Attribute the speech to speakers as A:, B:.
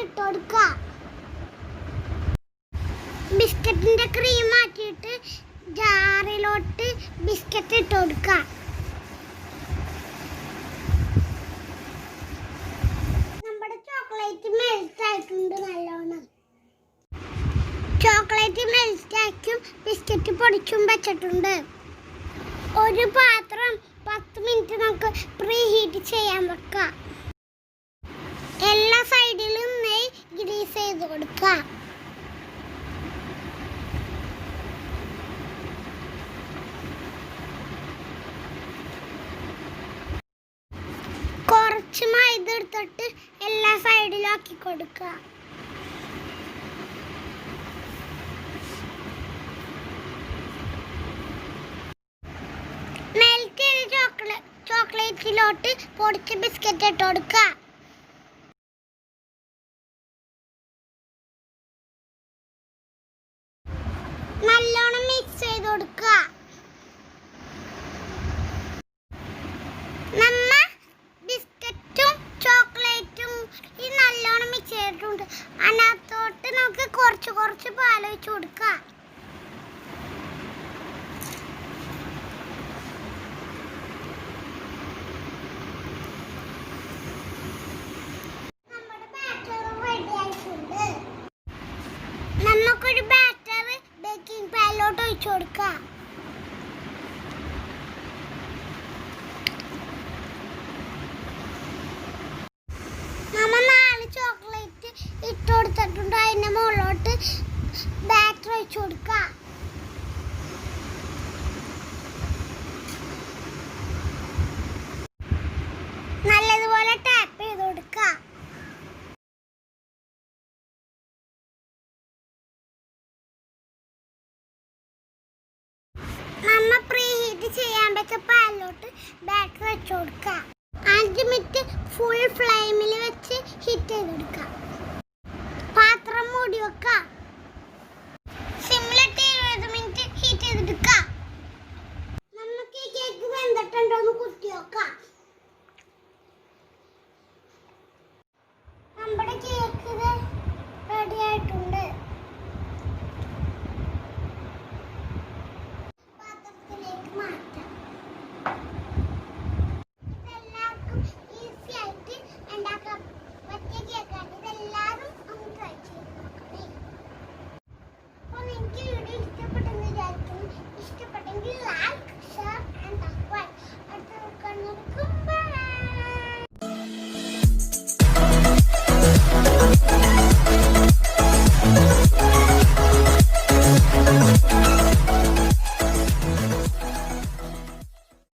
A: ഇട്ട് കൊടുക്കുക. ബിസ്ക്കറ്റിന്റെ ക്രീം മാറ്റിയിട്ട് ജാറിലോട്ട് ബിസ്ക്കറ്റ് ഇട്ട് കൊടുക്കുക. നമ്മുടെ ചോക്ലേറ്റ് മെൽറ്റ് ആയിട്ടുണ്ട്. നല്ലോണം ചോക്ലേറ്റ് മെൽറ്റ് ആക്കും ബിസ്ക്കറ്റ് പൊടിച്ചും വെച്ചിട്ടുണ്ട്. ഒരു പാത്രം 10 മിനിറ്റ് നമുക്ക് പ്രീ ഹീറ്റ് ചെയ്യാൻ വെക്കാം. എല്ലാ സൈഡിലും നെയ്യ് ഗ്രീസ് ചെയ്ത് കൊടുക്കുക. കുറച്ച് മൈദ എടുത്തിട്ട് എല്ലാ സൈഡിലും ആക്കി കൊടുക്കുക. മെൽറ്റ് ചെയ്ത ചോക്ലേറ്റിലോട്ട് പൊടിച്ച ബിസ്ക്കറ്റ് ഇട്ട് കൊടുക്കുക. നല്ലോണം മിക്സ് ചെയ്ത് കൊടുക്കുക. നമ്മ ബിസ്ക്കറ്റും ചോക്ലേറ്റും ഈ നല്ലോണം മിക്സ് ചെയ്തിട്ടുണ്ട്. അതിനകത്തോട്ട് നമുക്ക് കുറച്ച് പാൽ ഒഴിച്ച് കൊടുക്കുക. നമുക്കൊരു ബാറ്റർ ബേക്കിംഗ് പാനിലോട്ട് ഒഴിച്ചു കൊടുക്കാം. നമ്മൾ 4 ചോക്ലേറ്റ് ഇട്ട് കൊടുത്തിട്ടുണ്ട്. അതിൻ്റെ മുകളിലോട്ട് ബാറ്റർ ഒഴിച്ചു കൊടുക്കാം. നല്ലതുപോലെ ടാപ്പ് ചെയ്ത് കൊടുക്കാം. നമ്മ പ്രീ ഹീറ്റ് ചെയ്യാൻ വെച്ച പാനിലോട്ട് ബാറ്റർ വെച്ച് കൊടുക്കുക. 5 മിനിറ്റ് ഫുൾ ഫ്ലെയിമിൽ വെച്ച് ഹീറ്റ് ചെയ്ത് കൊടുക്കുക. പാത്രം മൂടി വെക്കുക.